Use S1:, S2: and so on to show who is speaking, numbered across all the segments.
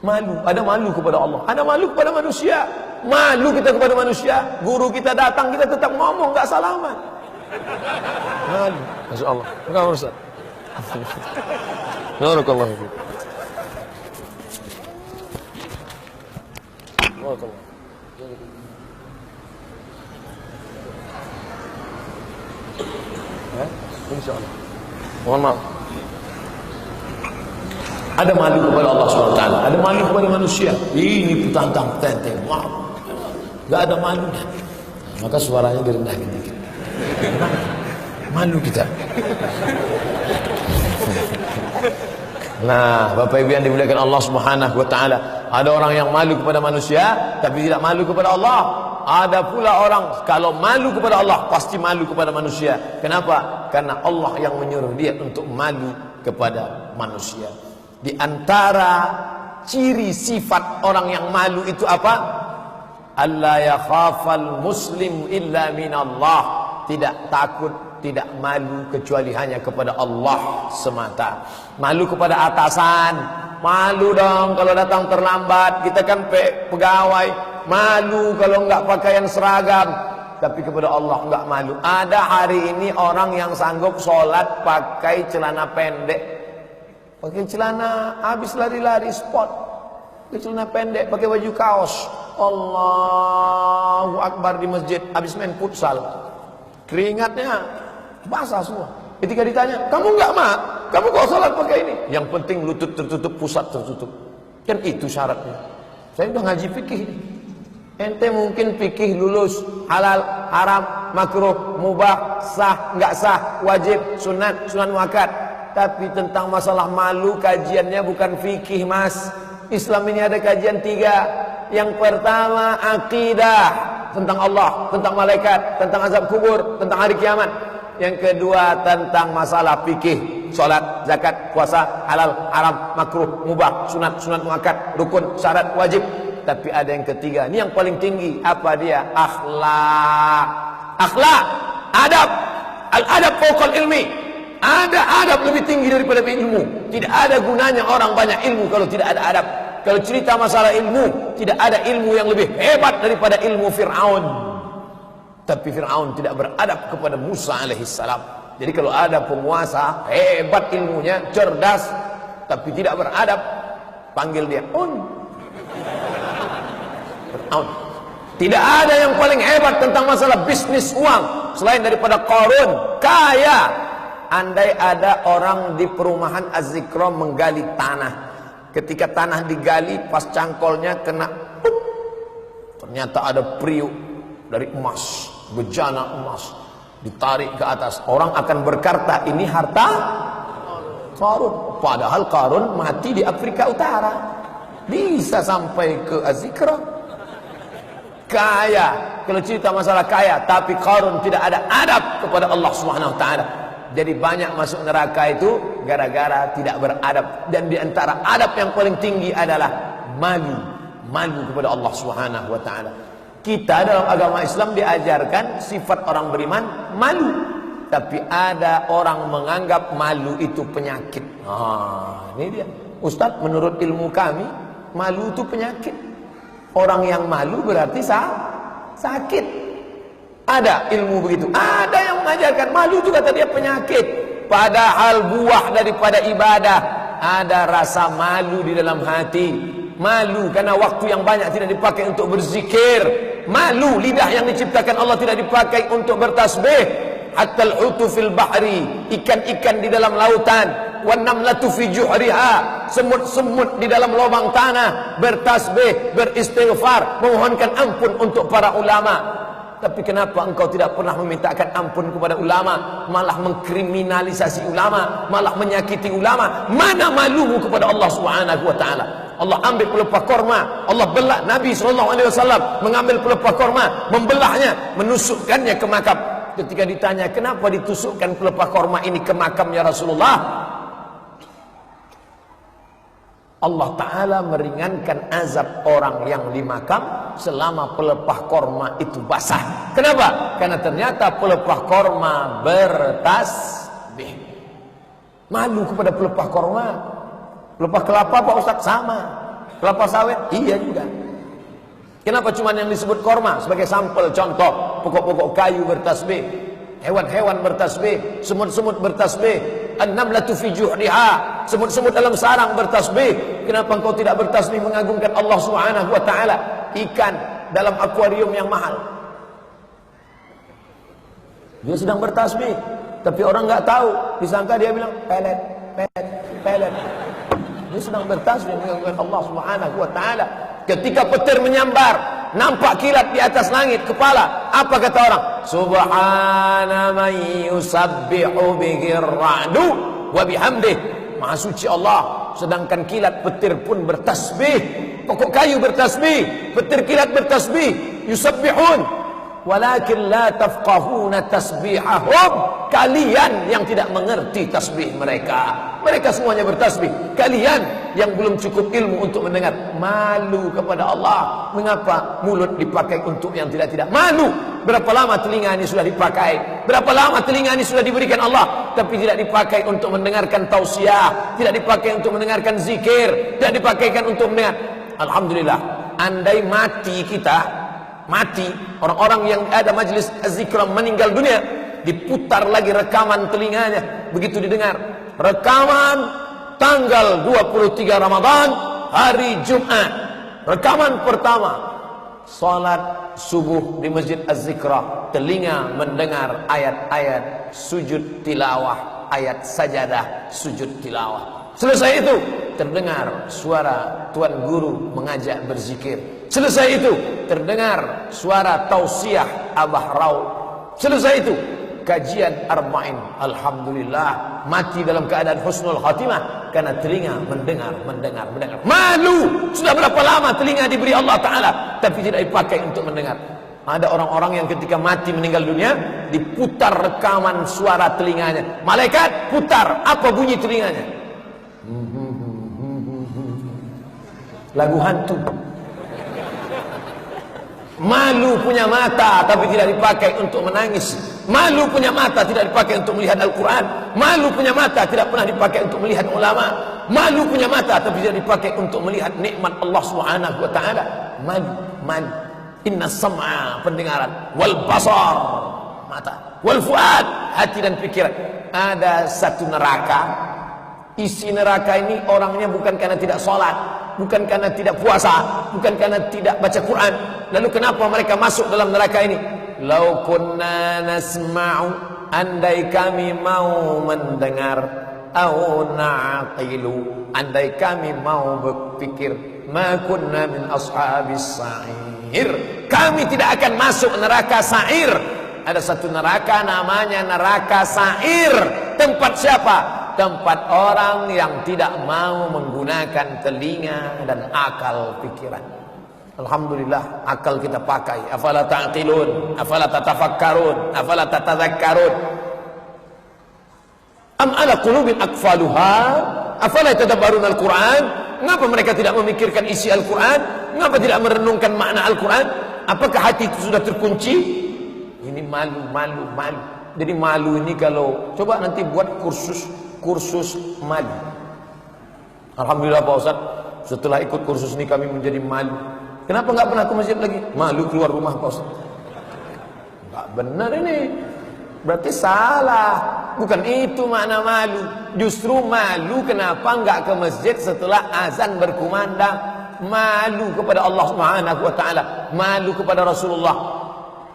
S1: Malu, ada malu kepada Allah, ada malu kepada manusia. Malu kita kepada manusia. Guru kita datang, kita tetap ngomong, nggak salaman. Malu, masya Allah. Enggak Ustaz. Barakallahu fiik. Barakallahu. Insya Allah. Mohon maaf. Ada malu kepada Allah SWT, ada malu kepada manusia. Ini petantang tenteng, wow, nggak ada malunya. Maka suaranya direndahkan dikit. Malu kita. Nah, Bapak Ibu yang dimuliakan Allah Subhanahu wa taala, ada orang yang malu kepada manusia tapi tidak malu kepada Allah. Ada pula orang kalau malu kepada Allah pasti malu kepada manusia. Kenapa? Karena Allah yang menyuruh dia untuk malu kepada manusia. Di antara ciri sifat orang yang malu itu apa? Alla yakhafal muslim illa minallah. Tidak takut, tidak malu kecuali hanya kepada Allah semata. Malu kepada atasan, malu dong kalau datang terlambat. Kita kan pegawai, malu kalau enggak pakaian seragam. Tapi kepada Allah enggak malu. Ada hari ini orang yang sanggup sholat pakai celana pendek, pakai celana habis lari-lari sport, pakai celana pendek, pakai baju kaos. Allahu Akbar di masjid habis main futsal, keringatnya basah semua. Ketika ditanya, kamu enggak kamu kok sholat pakai ini? Yang penting lutut tertutup, pusat tertutup. Kan itu syaratnya. Saya udah ngaji fikih. Ente mungkin fikih lulus halal, haram, makruh, mubah, sah, enggak sah, wajib, sunat, sunat muakkad. Tapi tentang masalah malu kajiannya bukan fikih, Mas. Islam ini ada kajian 3. Yang pertama akidah, tentang Allah, tentang malaikat, tentang azab kubur, tentang hari kiamat. Yang kedua tentang masalah fikih, salat, zakat, puasa, halal, haram, makruh, mubah, sunat, sunat muakkad, rukun, syarat, wajib. Tapi ada yang ketiga, ini yang paling tinggi. Apa dia? Akhlak. Akhlak, adab. Al-adab fawqal ilmi. Ada adab lebih tinggi daripada ilmu. Tidak ada gunanya orang banyak ilmu kalau tidak ada adab. Kalau cerita masalah ilmu, tidak ada ilmu yang lebih hebat daripada ilmu Fir'aun. Tapi Fir'aun tidak beradab kepada Musa alaihissalam. Jadi kalau ada penguasa hebat ilmunya, cerdas, tapi tidak beradab, panggil dia Fir'aun. Tidak ada yang paling hebat tentang masalah bisnis uang selain daripada Qarun, kaya. Andai ada orang di perumahan Az-Zikra menggali tanah, ketika tanah digali pas cangkolnya kena ternyata ada priuk dari emas, bejana emas, ditarik ke atas. Orang akan berkata ini harta Qarun, padahal Qarun mati di Afrika Utara. Bisa sampai ke Az-Zikra. Kaya, kalau cerita masalah kaya, tapi Qarun tidak ada adab kepada Allah Subhanahu wa taala. Jadi banyak masuk neraka itu gara-gara tidak beradab. Dan di antara adab yang paling tinggi adalah malu. Malu kepada Allah Subhanahu wa taala. Kita dalam agama Islam diajarkan sifat orang beriman malu. Tapi ada orang menganggap malu itu penyakit. Ini dia. Ustadz, menurut ilmu kami, malu itu penyakit. Orang yang malu berarti sakit. Ada ilmu begitu. Ada yang mengajarkan malu itu kata dia penyakit. Padahal buah daripada ibadah. Ada rasa malu di dalam hati. Malu karena waktu yang banyak tidak dipakai untuk berzikir. Malu lidah yang diciptakan Allah tidak dipakai untuk bertasbih. Hatta al-hutu fil bahri, ikan-ikan di dalam lautan, wan namlatu fi juhriha, semut-semut di dalam lubang tanah bertasbih, beristighfar, memohonkan ampun untuk para ulama. Tapi kenapa engkau tidak pernah memintakan ampun kepada ulama, malah mengkriminalisasi ulama, malah menyakiti ulama? Mana malumu kepada Allah Subhanahu wa taala? Allah ambil pelepah korma, Allah belah. Nabi SAW mengambil pelepah korma, membelahnya, menusukkannya ke makam. Ketika ditanya, kenapa ditusukkan pelepah korma ini ke makam ya Rasulullah? Allah Ta'ala meringankan azab orang yang di makam selama pelepah korma itu basah. Kenapa? Karena ternyata pelepah korma bertasbih. Malu kepada pelepah korma. Pelepah kelapa Pak Ustaz sama. Kelapa sawit? Iya juga. Kenapa cuma yang disebut korma sebagai sampel contoh? Pokok-pokok kayu bertasbih, hewan-hewan bertasbih, semut-semut bertasbih, an-namlatu fi juhriha, semut-semut dalam sarang bertasbih. Kenapa engkau tidak bertasbih mengagungkan Allah Subhanahu wa taala? Ikan dalam akuarium yang mahal, dia sedang bertasbih, tapi orang nggak tahu, disangka dia bilang pelet, pelet, pelet. Dia sedang bertasbih mengagungkan Allah Subhanahu wa taala. Ketika petir menyambar, nampak kilat di atas langit kepala, apa kata orang? Subhana man yusabbihu bihi ar-ra'du wa bihamdih. Maha suci Allah, sedangkan kilat petir pun bertasbih, pokok kayu bertasbih, petir kilat bertasbih, yusabbihun walakin la tafqahuna tasbihahum. Kalian yang tidak mengerti tasbih mereka. Mereka semuanya bertasbih, kalian yang belum cukup ilmu untuk mendengar. Malu kepada Allah. Mengapa mulut dipakai untuk yang tidak-tidak? Malu. Berapa lama telinga ini sudah dipakai, berapa lama telinga ini sudah diberikan Allah, tapi tidak dipakai untuk mendengarkan tausiah, tidak dipakai untuk mendengarkan zikir, tidak dipakaikan untuk mendengar. Alhamdulillah, andai mati kita, mati, orang-orang yang ada majlis zikra meninggal dunia, diputar lagi rekaman telinganya, begitu didengar rekaman tanggal 23 Ramadan, hari Jumat, rekaman pertama salat subuh di Masjid Az-Zikra, telinga mendengar ayat-ayat sujud tilawah, ayat sajadah sujud tilawah. Selesai itu terdengar suara tuan guru mengajak berzikir. Selesai itu terdengar suara tausiah Abah Raud. Selesai itu kajian arba'in. Alhamdulillah, mati dalam keadaan husnul khatimah karena telinga mendengar. Malu. Sudah berapa lama telinga diberi Allah Ta'ala tapi tidak dipakai untuk mendengar. Ada orang-orang yang ketika mati meninggal dunia, diputar rekaman suara telinganya. Malaikat putar, apa bunyi telinganya? Lagu hantu. Malu punya mata tapi tidak dipakai untuk menangis. Malu punya mata tidak dipakai untuk melihat Al-Quran. Malu punya mata tidak pernah dipakai untuk melihat ulama. Malu punya mata tapi tidak dipakai untuk melihat nikmat Allah Subhanahu wa taala. Malu. Inna sam'a, pendengaran, wal basar, mata, wal fuad, hati dan pikiran. Ada satu neraka. Isi neraka ini orangnya bukan karena tidak sholat, bukan karena tidak puasa, bukan karena tidak baca Quran. Lalu kenapa mereka masuk dalam neraka ini? Lau kunna nasma'u, andai kami mau mendengar, au na'qilu, andai kami mau berpikir, ma kunna min ashabis sa'ir, kami tidak akan masuk neraka sa'ir. Ada satu neraka namanya neraka sa'ir. Tempat siapa? Tempat orang yang tidak mau menggunakan telinga dan akal pikiran. Alhamdulillah, akal kita pakai. Afala ta'qilun, afala tatafakkarun, afala tatadzakkarun. Am ala qulubin aqfaluha, afala yatadabbarun al-Quran. Mengapa mereka tidak memikirkan isi Al-Quran? Mengapa tidak merenungkan makna Al-Quran? Apakah hati itu sudah terkunci? Ini malu. Jadi malu ini kalau coba nanti buat kursus malu. Alhamdulillah Pak Ustaz, setelah ikut kursus ini kami menjadi malu. Kenapa nggak pernah ke masjid lagi? Malu keluar rumah Pak Ustaz. Nggak benar ini. Berarti salah. Bukan itu makna malu. Justru malu kenapa nggak ke masjid setelah azan berkumandang. Malu kepada Allah Subhanahu wa taala, malu kepada Rasulullah.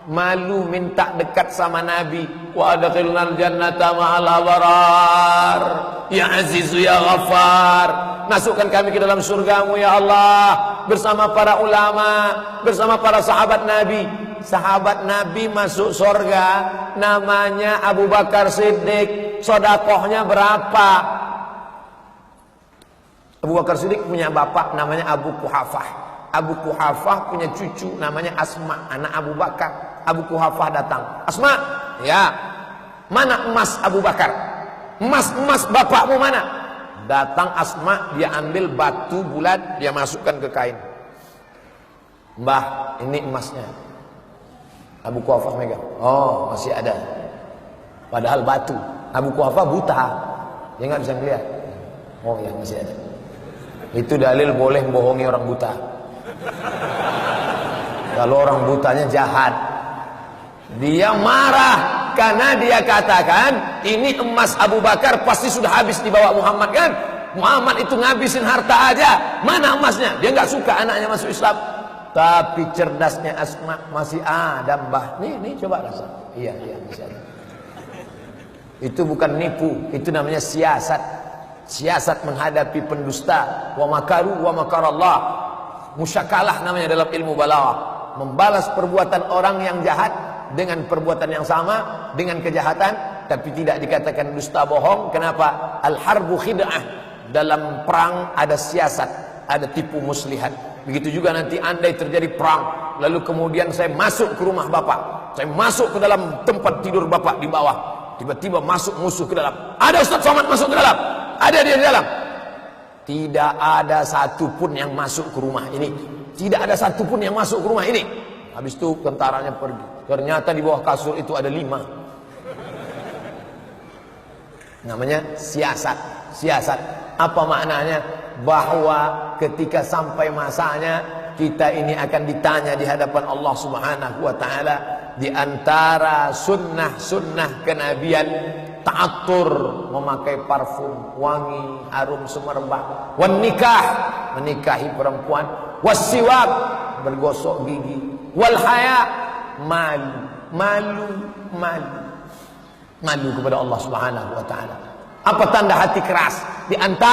S1: Malu minta dekat sama Nabi. Wa adkhilnal jannata ma'al abrar, ya azizu ya ghafar. Masukkan kami ke dalam surgamu ya Allah, bersama para ulama, bersama para sahabat Nabi. Sahabat Nabi masuk surga, namanya Abu Bakar Siddiq. Sodakohnya berapa? Abu Bakar Siddiq punya bapak namanya Abu Quhafah. Abu Quhafah punya cucu namanya Asma, anak Abu Bakar. Abu Quhafah datang, Asma, ya, mana emas Abu Bakar? Emas bapakmu mana? Datang Asma, dia ambil batu bulat, dia masukkan ke kain. Mbah, ini emasnya. Abu Quhafah megang, oh masih ada. Padahal batu. Abu Quhafah buta, dia nggak bisa melihat. Oh ya masih ada. Itu dalil boleh bohongi orang buta. Kalau orang butanya jahat, dia marah karena dia katakan ini emas Abu Bakar pasti sudah habis dibawa Muhammad kan? Muhammad itu ngabisin harta aja, mana emasnya? Dia nggak suka anaknya masuk Islam. Tapi cerdasnya Asma masih ada, Mbah. Nih coba rasa. Iya masih ada. Itu bukan nipu, itu namanya siasat. Siasat menghadapi pendusta. Wa makaru wa makarallah. Musyakalah namanya dalam ilmu balaghah. Membalas perbuatan orang yang jahat dengan perbuatan yang sama, dengan kejahatan, tapi tidak dikatakan dusta bohong. Kenapa? Al-harbu khid'ah. Dalam perang ada siasat, ada tipu muslihat. Begitu juga nanti andai terjadi perang, lalu kemudian saya masuk ke rumah bapak, saya masuk ke dalam tempat tidur bapak di bawah, tiba-tiba masuk musuh ke dalam. Ada Ustaz Somad masuk ke dalam, ada dia di dalam. Tidak ada satupun yang masuk ke rumah ini, tidak ada satupun yang masuk ke rumah ini. Habis itu tentaranya pergi. Ternyata di bawah kasur itu ada 5. Namanya siasat. Siasat. Apa maknanya? Bahwa ketika sampai masanya kita ini akan ditanya di hadapan Allah Subhanahu wa taala. Di antara sunnah-sunnah kenabian, ta'attur, memakai parfum wangi, harum semerbak, wan nikah, menikahi perempuan, wasiwak, bergosok gigi, wal haya, malu kepada Allah Subhanahu wa taala. Apa tanda hati keras? Di antara